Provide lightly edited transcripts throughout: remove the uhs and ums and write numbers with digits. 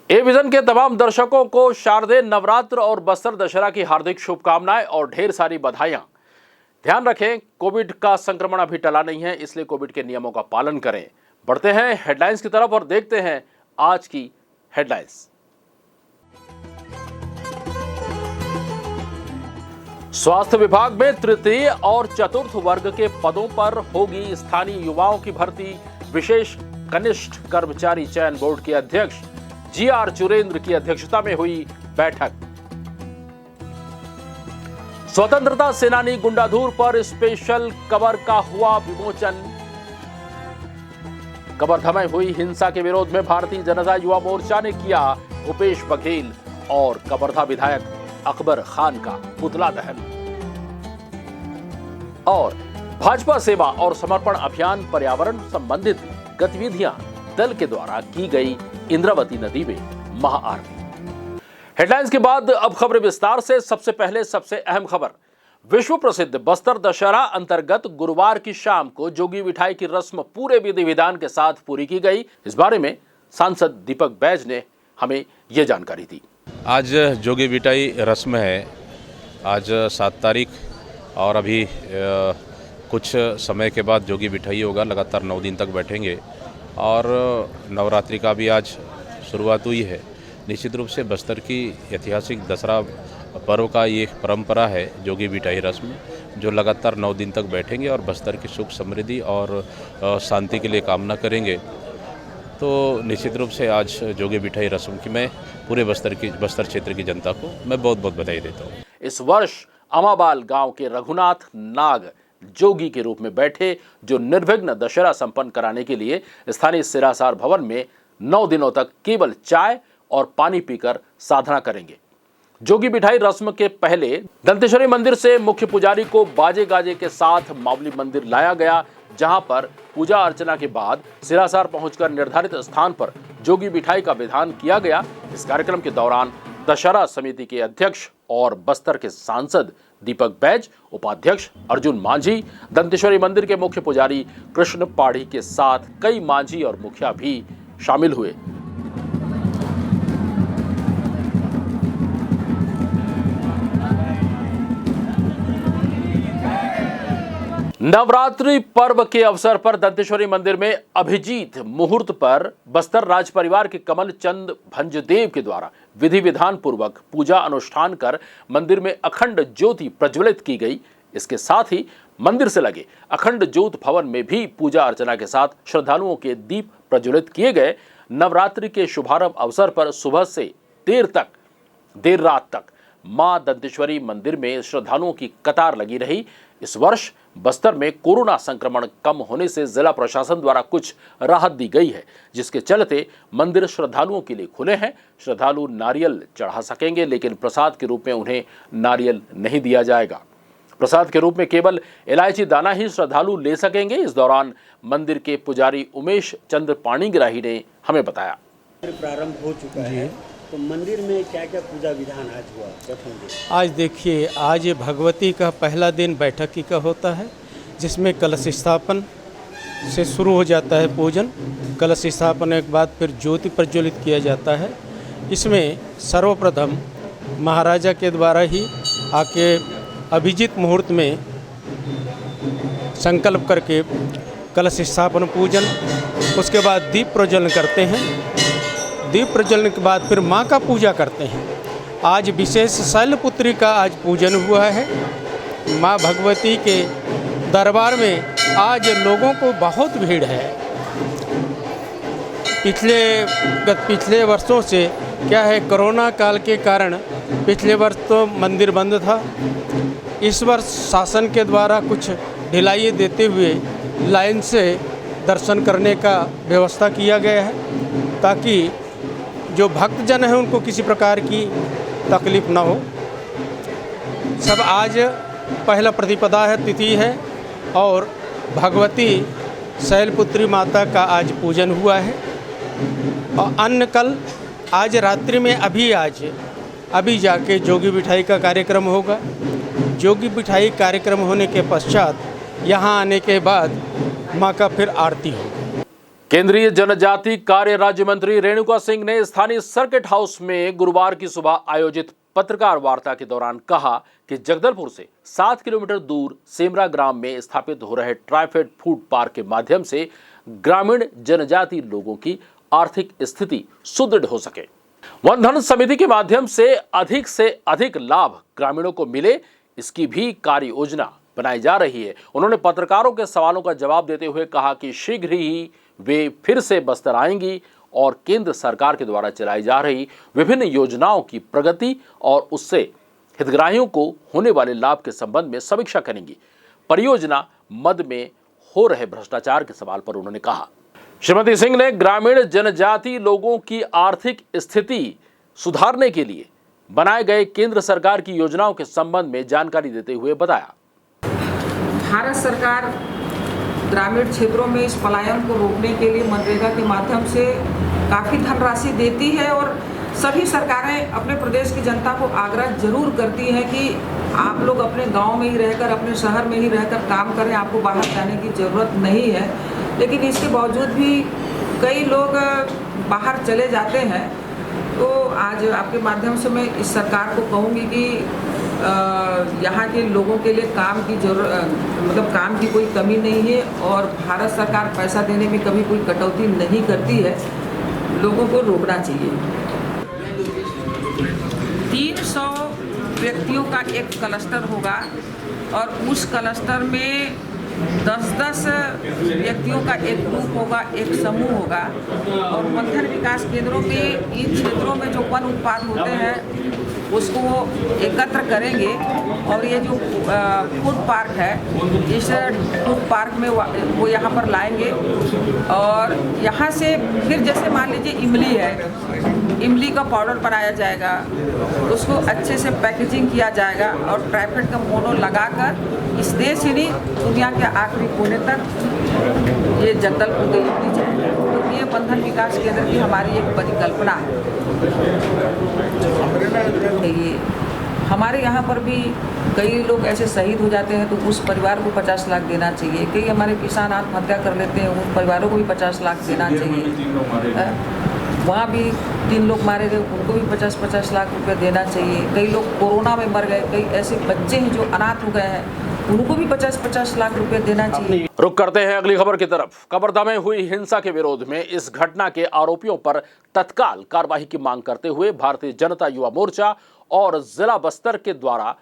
A vision के तमाम दर्शकों को शारदीय नवरात्र और बस्तर दशहरा की हार्दिक शुभकामनाएं और ढेर सारी बधाइयां। ध्यान रखें, कोविड का संक्रमण अभी टला नहीं है, इसलिए कोविड के नियमों का पालन करें। बढ़ते हैं हेडलाइंस की तरफ और देखते हैं आज की हेडलाइंस। स्वास्थ्य विभाग में तृतीय और चतुर्थ वर्ग के पदों पर होगी स्थानीय युवाओं की भर्ती। विशेष कनिष्ठ कर्मचारी चयन बोर्ड के अध्यक्ष जी.आर. चुरेंद्र की अध्यक्षता में हुई बैठक। स्वतंत्रता सेनानी गुंडाधूर पर स्पेशल कवर का हुआ विमोचन। कवर्धा में हुई हिंसा के विरोध में भारतीय जनता युवा मोर्चा ने किया भूपेश बघेल और कवर्धा विधायक अकबर खान का पुतला दहन। और भाजपा सेवा और समर्पण अभियान पर्यावरण संबंधित गतिविधियां दल के द्वारा की गई इंद्रावती नदी में महाआरती। हेडलाइंस के बाद अब खबरें विस्तार से। सबसे पहले सबसे अहम खबर, विश्व प्रसिद्ध बस्तर दशहरा अंतर्गत गुरुवार की शाम को जोगी मिठाई की रस्म पूरे विधि विधान के साथ पूरी की गई। इस बारे में सांसद दीपक बैज ने हमें यह जानकारी दी। आज जोगी मिठाई रस्म है, आज 7 तारीख और अभी कुछ समय के बाद जोगी मिठाई होगा। लगातार 9 दिन तक बैठेंगे और नवरात्रि का भी आज शुरुआत हुई है। निश्चित रूप से बस्तर की ऐतिहासिक दशहरा पर्व का ये परंपरा है जोगी मिठाई रस्म, जो लगातार 9 दिन तक बैठेंगे और बस्तर की सुख समृद्धि और शांति के लिए कामना करेंगे। तो निश्चित रूप से आज जोगी मिठाई रस्म की मैं पूरे बस्तर क्षेत्र की जनता को मैं बहुत बहुत बधाई देता हूँ। इस वर्ष अमाबाल गांव के रघुनाथ नाग जोगी के रूप में बैठे, जो निर्विघ्न दशहरा संपन्न कराने के लिए स्थानीय सिरासार भवन में 9 दिनों तक केवल चाय और पानी पीकर साधना करेंगे। जोगी मिठाई रस्म के पहले दंतेश्वरी मंदिर से मुख्य पुजारी को बाजे गाजे के साथ मावली मंदिर लाया गया, जहां पर पूजा अर्चना के बाद सिरासार पहुंचकर निर्धारित स्थान पर जोगी मिठाई का विधान किया गया। इस कार्यक्रम के दौरान दशहरा समिति के अध्यक्ष और बस्तर के सांसद दीपक बैज, उपाध्यक्ष अर्जुन मांझी, दंतेश्वरी मंदिर के मुख्य पुजारी कृष्ण पाढ़ी के साथ कई मांझी और मुखिया भी शामिल हुए। नवरात्रि पर्व के अवसर पर दंतेश्वरी मंदिर में अभिजीत मुहूर्त पर बस्तर राज परिवार के कमल चंद भंजदेव के द्वारा विधि विधान पूर्वक पूजा अनुष्ठान कर मंदिर में अखंड ज्योति प्रज्वलित की गई। इसके साथ ही मंदिर से लगे अखंड ज्योत भवन में भी पूजा अर्चना के साथ श्रद्धालुओं के दीप प्रज्वलित किए गए। नवरात्रि के शुभारंभ अवसर पर सुबह से देर रात तक मां दंतेश्वरी मंदिर में श्रद्धालुओं की कतार लगी रही। इस वर्ष बस्तर में कोरोना संक्रमण कम होने से जिला प्रशासन द्वारा कुछ राहत दी गई है, जिसके चलते मंदिर श्रद्धालुओं के लिए खुले हैं। श्रद्धालु नारियल चढ़ा सकेंगे, लेकिन प्रसाद के रूप में उन्हें नारियल नहीं दिया जाएगा। प्रसाद के रूप में केवल इलायची दाना ही श्रद्धालु ले सकेंगे। इस दौरान मंदिर के पुजारी उमेश चंद्र पाणीग्राही ने हमें बताया। प्रारंभ हो चुका है, तो मंदिर में क्या क्या पूजा विधान आज हुआ? आज देखिए, आज भगवती का पहला दिन बैठकी का होता है, जिसमें कलश स्थापन से शुरू हो जाता है पूजन। कलश स्थापन के बाद फिर ज्योति प्रज्वलित किया जाता है। इसमें सर्वप्रथम महाराजा के द्वारा ही आके अभिजीत मुहूर्त में संकल्प करके कलश स्थापन पूजन, उसके बाद दीप प्रज्वलन करते हैं। दीप प्रज्वलन के बाद फिर माँ का पूजा करते हैं। आज विशेष शैलपुत्री का आज पूजन हुआ है। माँ भगवती के दरबार में आज लोगों को बहुत भीड़ है। पिछले वर्षों से क्या है, कोरोना काल के कारण पिछले वर्ष तो मंदिर बंद था। इस वर्ष शासन के द्वारा कुछ ढिलाई देते हुए लाइन से दर्शन करने का व्यवस्था किया गया है, ताकि जो भक्तजन हैं उनको किसी प्रकार की तकलीफ ना हो। सब आज पहला प्रतिपदा है, तिथि है, और भगवती शैलपुत्री माता का आज पूजन हुआ है। और अन्य कल आज रात्रि में अभी जाके जोगी मिठाई का कार्यक्रम होगा। जोगी मिठाई कार्यक्रम होने के पश्चात यहाँ आने के बाद माँ का फिर आरती होगी। केंद्रीय जनजाति कार्य राज्य मंत्री रेणुका सिंह ने स्थानीय सर्किट हाउस में गुरुवार की सुबह आयोजित पत्रकार वार्ता के दौरान कहा कि जगदलपुर से 7 किलोमीटर दूर सेमरा ग्राम में स्थापित हो रहे ट्राइफेड फूड पार्क के माध्यम से ग्रामीण जनजाति लोगों की आर्थिक स्थिति सुदृढ़ हो सके, वन धन समिति के माध्यम से अधिक लाभ ग्रामीणों को मिले, इसकी भी कार्य योजना बनाई जा रही है। उन्होंने पत्रकारों के सवालों का जवाब देते हुए कहा कि शीघ्र ही वे फिर से बस्तर आएंगी और केंद्र सरकार के द्वारा चलाई जा रही विभिन्न योजनाओं की प्रगति और उससे हितग्राहियों को होने वाले लाभ के संबंध में समीक्षा करेंगी। परियोजना मद में हो रहे भ्रष्टाचार के सवाल पर उन्होंने कहा। श्रीमती सिंह ने ग्रामीण जनजाति लोगों की आर्थिक स्थिति सुधारने के लिए बनाए गए केंद्र सरकार की योजनाओं के संबंध में जानकारी देते हुए बताया। भारत सरकार ग्रामीण क्षेत्रों में इस पलायन को रोकने के लिए मनरेगा के माध्यम से काफ़ी धनराशि देती है और सभी सरकारें अपने प्रदेश की जनता को आग्रह जरूर करती हैं कि आप लोग अपने गांव में ही रहकर, अपने शहर में ही रहकर काम करें, आपको बाहर जाने की ज़रूरत नहीं है। लेकिन इसके बावजूद भी कई लोग बाहर चले जाते हैं। तो आज आपके माध्यम से मैं इस सरकार को कहूँगी कि यहाँ के लोगों के लिए काम की काम की कोई कमी नहीं है और भारत सरकार पैसा देने में कभी कोई कटौती नहीं करती है। लोगों को रोकना चाहिए। 300 व्यक्तियों का एक क्लस्टर होगा और उस क्लस्टर में 10-10 व्यक्तियों का एक ग्रुप होगा, एक समूह होगा और वन धन विकास केंद्रों में इन क्षेत्रों में जो वन उत्पाद होते हैं उसको वो एकत्र करेंगे और ये जो फूड पार्क है, इस फूड पार्क में वो यहाँ पर लाएंगे और यहाँ से फिर जैसे मान लीजिए इमली है, इमली का पाउडर बनाया जाएगा, उसको अच्छे से पैकेजिंग किया जाएगा और ट्राइफेड का मोनो लगाकर इस देश ही नहीं दुनिया के आखिरी कोने तक ये जगदलपुर के लिए जाएगा। तो ये वन धन विकास केंद्र की हमारी एक परिकल्पना है। ये हमारे यहाँ पर भी कई लोग ऐसे शहीद हो जाते हैं तो उस परिवार को 50 लाख देना चाहिए। कई हमारे किसान आत्महत्या कर लेते हैं, उन परिवारों को भी 50 लाख देना चाहिए। वहाँ भी 3 लोग मारे गए, उनको भी 50-50 लाख रुपए देना चाहिए। कई लोग कोरोना में मर गए, कई ऐसे बच्चे हैं जो अनाथ हो गए हैं, उनको भी 50-50 लाख रुपए देना चाहिए। रुक करते हैं अगली खबर की तरफ। कवर्धा में हुई हिंसा के विरोध में इस घटना के आरोपियों पर तत्काल कार्रवाई की मांग करते हुए भारतीय जनता युवा मोर्चा और जिला बस्तर के द्वारा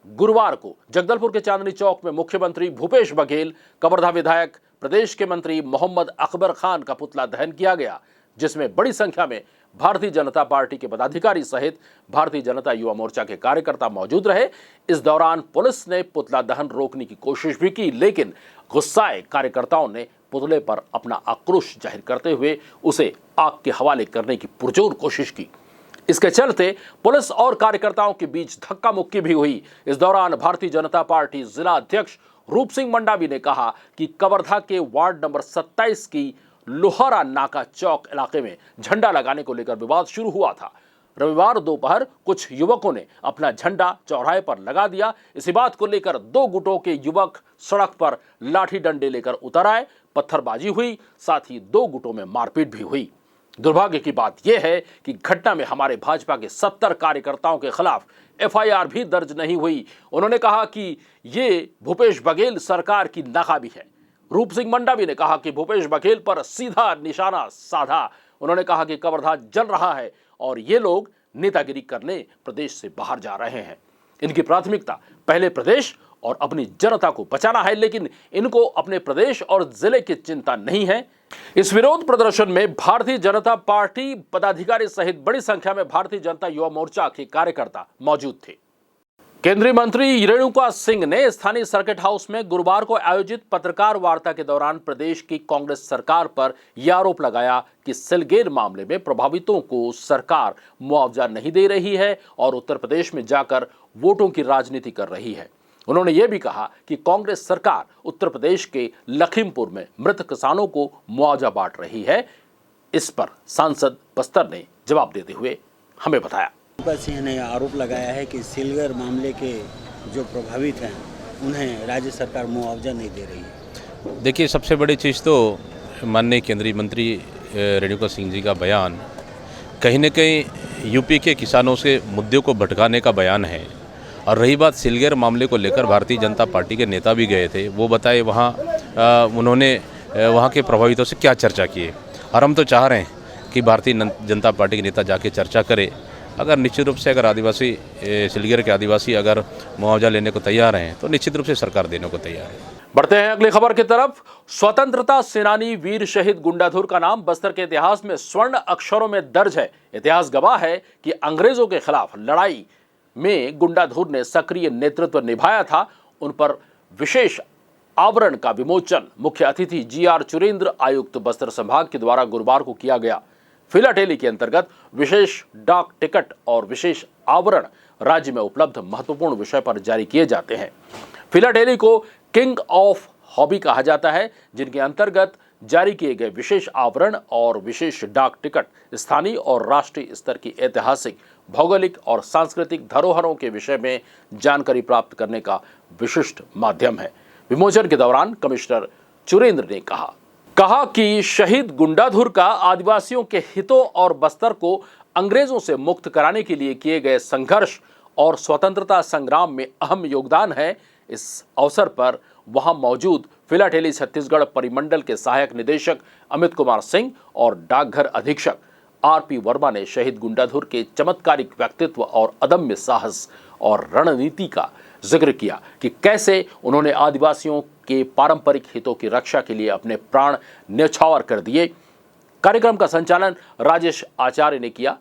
गुरुवार को जगदलपुर के चांदनी चौक में मुख्यमंत्री भूपेश बघेल, कवर्धा विधायक, प्रदेश के मंत्री मोहम्मद अकबर खान का पुतला दहन किया गया, जिसमें बड़ी संख्या में भारतीय जनता पार्टी के पदाधिकारी सहित भारतीय जनता युवा मोर्चा के कार्यकर्ता मौजूद रहे। इस दौरान पुलिस ने पुतला दहन रोकने की कोशिश भी की, लेकिन गुस्साए कार्यकर्ताओं ने पुतले पर अपना आक्रोश जाहिर करते हुए उसे आग के हवाले करने की पुरजोर कोशिश की। इसके चलते पुलिस और कार्यकर्ताओं के बीच धक्का मुक्की भी हुई। इस दौरान भारतीय जनता पार्टी जिला अध्यक्ष रूप सिंह मंडावी ने कहा कि कवर्धा के वार्ड नंबर 27 की लोहारा नाका चौक इलाके में झंडा लगाने को लेकर विवाद शुरू हुआ था। रविवार दोपहर कुछ युवकों ने अपना झंडा चौराहे पर लगा दिया। इसी बात को लेकर 2 गुटों के युवक सड़क पर लाठी डंडे लेकर उतर आए, पत्थरबाजी हुई, साथ ही 2 गुटों में मारपीट भी हुई। दुर्भाग्य की बात यह है कि घटना में हमारे भाजपा के 70 कार्यकर्ताओं के खिलाफ FIR भी दर्ज नहीं हुई। उन्होंने कहा कि ये भूपेश बघेल सरकार की नाकामी है। रूप सिंह मंडावी ने कहा कि भूपेश बघेल पर सीधा निशाना साधा। उन्होंने कहा कि कवर्धा जल रहा है और ये लोग नेतागिरी करने प्रदेश से बाहर जा रहे हैं। इनकी प्राथमिकता पहले प्रदेश और अपनी जनता को बचाना है, लेकिन इनको अपने प्रदेश और जिले की चिंता नहीं है। इस विरोध प्रदर्शन में भारतीय जनता पार्टी पदाधिकारी सहित बड़ी संख्या में भारतीय जनता युवा मोर्चा के कार्यकर्ता मौजूद थे। केंद्रीय मंत्री रेणुका सिंह ने स्थानीय सर्किट हाउस में गुरुवार को आयोजित पत्रकार वार्ता के दौरान प्रदेश की कांग्रेस सरकार पर यह आरोप लगाया कि सिलगेर मामले में प्रभावितों को सरकार मुआवजा नहीं दे रही है और उत्तर प्रदेश में जाकर वोटों की राजनीति कर रही है। उन्होंने ये भी कहा कि कांग्रेस सरकार उत्तर प्रदेश के लखीमपुर में मृत किसानों को मुआवजा बांट रही है। इस पर सांसद बस्तर ने जवाब देते हुए हमें बताया। सिंह ने आरोप लगाया है कि सिलगर मामले के जो प्रभावित हैं उन्हें राज्य सरकार मुआवजा नहीं दे रही है। देखिए, सबसे बड़ी चीज़ तो माननीय केंद्रीय मंत्री रेणुका सिंह जी का बयान कहीं न कहीं यूपी के किसानों से मुद्दों को भटकाने का बयान है। और रही बात सिलगेर मामले को लेकर, भारतीय जनता पार्टी के नेता भी गए थे, वो बताए वहाँ उन्होंने वहाँ के प्रभावितों से क्या चर्चा की है। और हम तो चाह रहे हैं कि भारतीय जनता पार्टी के नेता जाके चर्चा करे। अगर निश्चित रूप से अगर आदिवासी सिलगेर के आदिवासी अगर मुआवजा लेने को तैयार हैं तो निश्चित रूप से सरकार देने को तैयार है। बढ़ते हैं अगली खबर की तरफ। स्वतंत्रता सेनानी वीर शहीद गुंडाधुर का नाम बस्तर के इतिहास में स्वर्ण अक्षरों में दर्ज है। इतिहास गवाह है कि अंग्रेजों के खिलाफ लड़ाई में गुंडाधुर ने सक्रिय नेतृत्व निभाया था। उन पर विशेष आवरण का विमोचन मुख्य अतिथि GR चुरेंद्र, आयुक्त बस्तर संभाग के द्वारा गुरुवार को किया गया। फिलाटेली के अंतर्गत विशेष डाक टिकट और विशेष आवरण राज्य में उपलब्ध महत्वपूर्ण विषय पर जारी किए जाते हैं। फिलाटेली को किंग ऑफ हॉबी कहा जाता है, जिनके अंतर्गत जारी किए गए विशेष आवरण और विशेष डाक टिकट स्थानीय और राष्ट्रीय स्तर की ऐतिहासिक, भौगोलिक और सांस्कृतिक धरोहरों के विषय में जानकारी प्राप्त करने का विशिष्ट माध्यम है। विमोचन के दौरान कमिश्नर चुरेंद्र ने कहा कि शहीद गुंडाधुर का आदिवासियों के हितों और बस्तर को अंग्रेजों से मुक्त कराने के लिए किए गए संघर्ष और स्वतंत्रता संग्राम में अहम योगदान है। इस अवसर पर वहां मौजूद फिलाटेली छत्तीसगढ़ परिमंडल के सहायक निदेशक अमित कुमार सिंह और डाकघर अधीक्षक RP वर्मा ने शहीद गुंडाधुर के चमत्कारिक व्यक्तित्व और अदम्य साहस और रणनीति का जिक्र किया कि कैसे उन्होंने आदिवासियों के पारंपरिक हितों की रक्षा के लिए अपने प्राण न्यौछावर कर दिए। कार्यक्रम का संचालन राजेश आचार्य ने किया।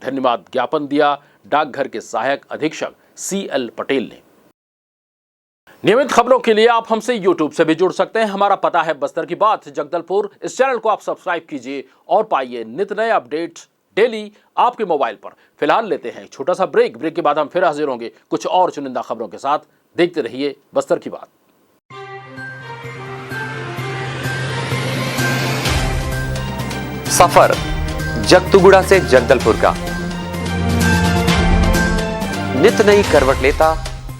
धन्यवाद ज्ञापन दिया डाकघर के सहायक अधीक्षक CL पटेल ने। नियमित खबरों के लिए आप हमसे YouTube से भी जुड़ सकते हैं। हमारा पता है बस्तर की बात, जगदलपुर। इस चैनल को आप सब्सक्राइब कीजिए और पाइए नित नए अपडेट्स डेली आपके मोबाइल पर। फिलहाल लेते हैं छोटा सा ब्रेक के बाद हम फिर हाजिर होंगे कुछ और चुनिंदा खबरों के साथ। देखते रहिए बस्तर की बात। सफर जगतुगुड़ा से जगदलपुर का, नित नई करवट लेता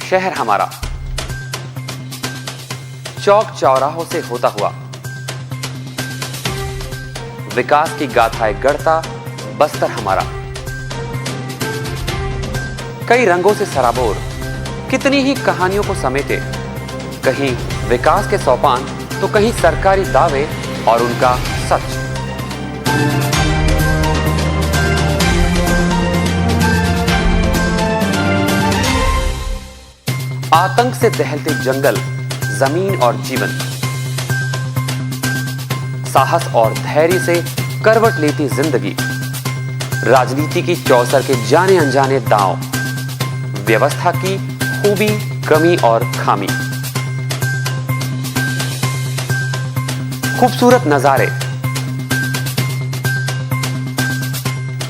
शहर हमारा, चौक चौराहों से होता हुआ विकास की गाथाएं गढ़ता बस्तर हमारा। कई रंगों से सराबोर कितनी ही कहानियों को समेटे, कहीं विकास के सोपान तो कहीं सरकारी दावे और उनका सच। आतंक से दहलते जंगल, जमीन और जीवन, साहस और धैर्य से करवट लेती जिंदगी, राजनीति की चौसर के जाने अनजाने दांव, व्यवस्था की खूबी, कमी और खामी, खूबसूरत नजारे।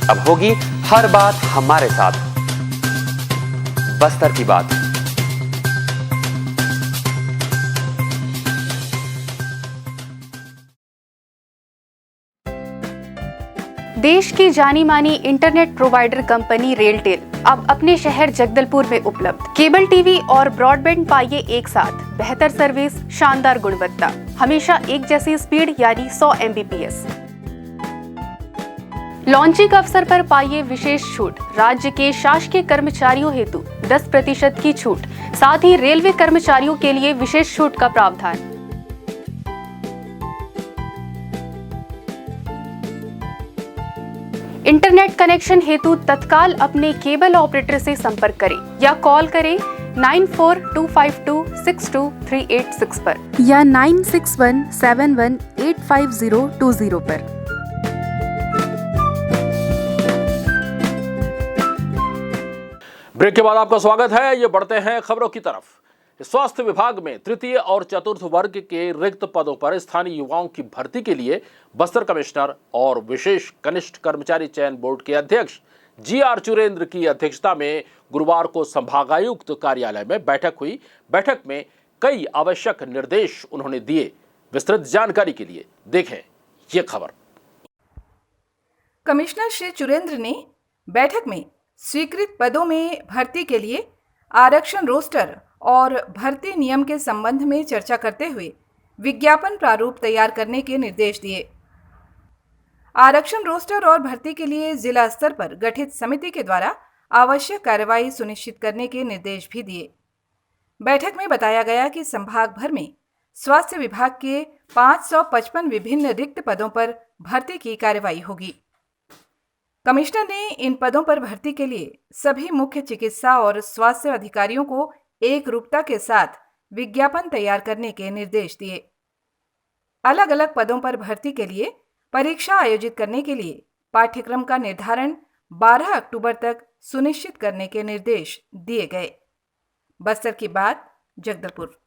अब होगी हर बात हमारे साथ, बस्तर की बात। देश की जानी मानी इंटरनेट प्रोवाइडर कंपनी रेलटेल अब अपने शहर जगदलपुर में उपलब्ध। केबल टीवी और ब्रॉडबैंड पाइए एक साथ, बेहतर सर्विस, शानदार गुणवत्ता, हमेशा एक जैसी स्पीड यानी 100 Mbps। लॉन्चिंग अवसर पर पाइए विशेष छूट, राज्य के शासकीय कर्मचारियों हेतु 10% की छूट, साथ ही रेलवे कर्मचारियों के लिए विशेष छूट का प्रावधान। इंटरनेट कनेक्शन हेतु तत्काल अपने केबल ऑपरेटर से संपर्क करें या कॉल करें 9425262386 पर या 9617185020 पर। ब्रेक के बाद आपका स्वागत है। ये बढ़ते हैं खबरों की तरफ। स्वास्थ्य विभाग में तृतीय और चतुर्थ वर्ग के रिक्त पदों पर स्थानीय युवाओं की भर्ती के लिए बस्तर कमिश्नर और विशेष कनिष्ठ कर्मचारी चयन बोर्ड के अध्यक्ष GR चुरेंद्र की अध्यक्षता में गुरुवार को संभागायुक्त कार्यालय में बैठक हुई। बैठक में कई आवश्यक निर्देश उन्होंने दिए। विस्तृत जानकारी के लिए देखें ये खबर। कमिश्नर श्री चुरेंद्र ने बैठक में स्वीकृत पदों में भर्ती के लिए आरक्षण रोस्टर और भर्ती नियम के संबंध में चर्चा करते हुए विज्ञापन प्रारूप तैयार करने के निर्देश दिए। आरक्षण रोस्टर और भर्ती के लिए जिला स्तर पर गठित समिति के द्वारा आवश्यक कार्रवाई सुनिश्चित करने के निर्देश भी दिए। बैठक में बताया गया कि संभाग भर में स्वास्थ्य विभाग के 555 विभिन्न रिक्त पदों पर भर्ती की कार्रवाई होगी। कमिश्नर ने इन पदों पर भर्ती के लिए सभी मुख्य चिकित्सा और स्वास्थ्य अधिकारियों को एक रूपता के साथ विज्ञापन तैयार करने के निर्देश दिए। अलग अलग पदों पर भर्ती के लिए परीक्षा आयोजित करने के लिए पाठ्यक्रम का निर्धारण 12 अक्टूबर तक सुनिश्चित करने के निर्देश दिए गए। बस्तर की बात, जगदलपुर।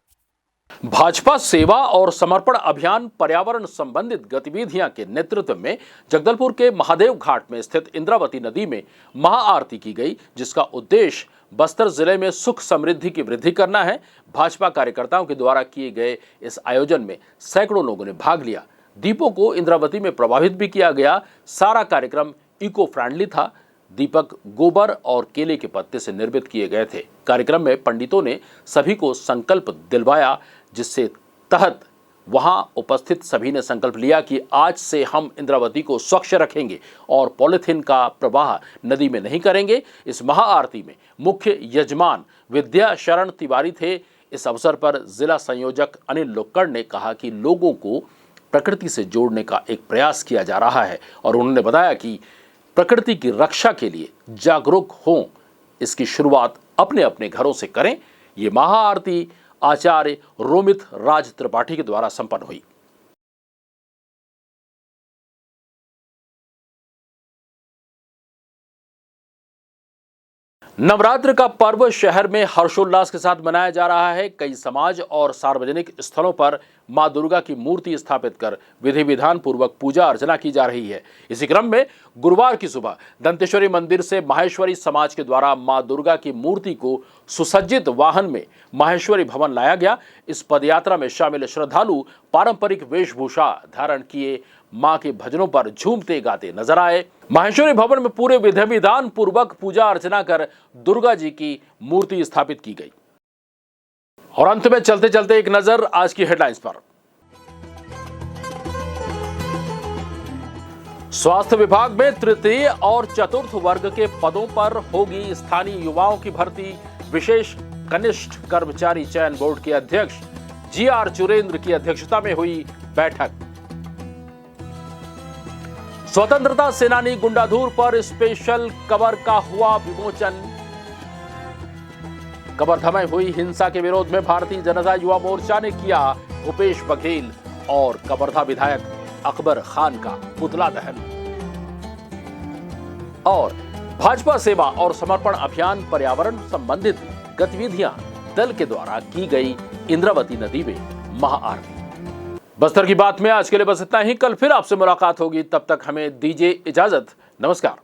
भाजपा सेवा और समर्पण अभियान पर्यावरण संबंधित गतिविधियां के नेतृत्व में जगदलपुर के महादेव घाट में स्थित इंद्रावती नदी में महाआरती की गई, जिसका उद्देश्य बस्तर जिले में सुख समृद्धि की वृद्धि करना है। भाजपा कार्यकर्ताओं के द्वारा किए गए इस आयोजन में सैकड़ों लोगों ने भाग लिया। दीपों को इंद्रावती में प्रवाहित भी किया गया। सारा कार्यक्रम इको फ्रेंडली था। दीपक गोबर और केले के पत्ते से निर्मित किए गए थे। कार्यक्रम में पंडितों ने सभी को संकल्प दिलवाया, जिससे तहत वहां उपस्थित सभी ने संकल्प लिया कि आज से हम इंद्रावती को स्वच्छ रखेंगे और पॉलिथीन का प्रवाह नदी में नहीं करेंगे। इस महाआरती में मुख्य यजमान विद्या शरण तिवारी थे। इस अवसर पर जिला संयोजक अनिल लोक्कड़ ने कहा कि लोगों को प्रकृति से जोड़ने का एक प्रयास किया जा रहा है और उन्होंने बताया कि प्रकृति की रक्षा के लिए जागरूक हों, इसकी शुरुआत अपने अपने घरों से करें। ये महाआरती आचार्य रोमित राज त्रिपाठी के द्वारा संपन्न हुई। नवरात्र का पर्व शहर में हर्षोल्लास के साथ मनाया जा रहा है। कई समाज और सार्वजनिक स्थलों पर मां दुर्गा की मूर्ति स्थापित कर विधि विधान पूर्वक पूजा अर्चना की जा रही है। इसी क्रम में गुरुवार की सुबह दंतेश्वरी मंदिर से माहेश्वरी समाज के द्वारा मां दुर्गा की मूर्ति को सुसज्जित वाहन में माहेश्वरी भवन लाया गया। इस पदयात्रा में शामिल श्रद्धालु पारंपरिक वेशभूषा धारण किए मां के भजनों पर झूमते गाते नजर आए। माहेश्वरी भवन में पूरे विधि विधान पूर्वक पूजा अर्चना कर दुर्गा जी की मूर्ति स्थापित की गई। और अंत में चलते चलते एक नजर आज की हेडलाइंस पर। स्वास्थ्य विभाग में तृतीय और चतुर्थ वर्ग के पदों पर होगी स्थानीय युवाओं की भर्ती। विशेष कनिष्ठ कर्मचारी चयन बोर्ड के अध्यक्ष GR चुरेंद्र की अध्यक्षता में हुई बैठक। स्वतंत्रता सेनानी गुंडाधुर पर स्पेशल कवर का हुआ विमोचन। कवर्धा में हुई हिंसा के विरोध में भारतीय जनता युवा मोर्चा ने किया भूपेश बघेल और कवर्धा विधायक अकबर खान का पुतला दहन। और भाजपा सेवा और समर्पण अभियान पर्यावरण संबंधित गतिविधियां दल के द्वारा की गई इंद्रावती नदी में महाआरती। बस्तर की बात में आज के लिए बस इतना ही। कल फिर आपसे मुलाकात होगी, तब तक हमें दीजिए इजाजत। नमस्कार।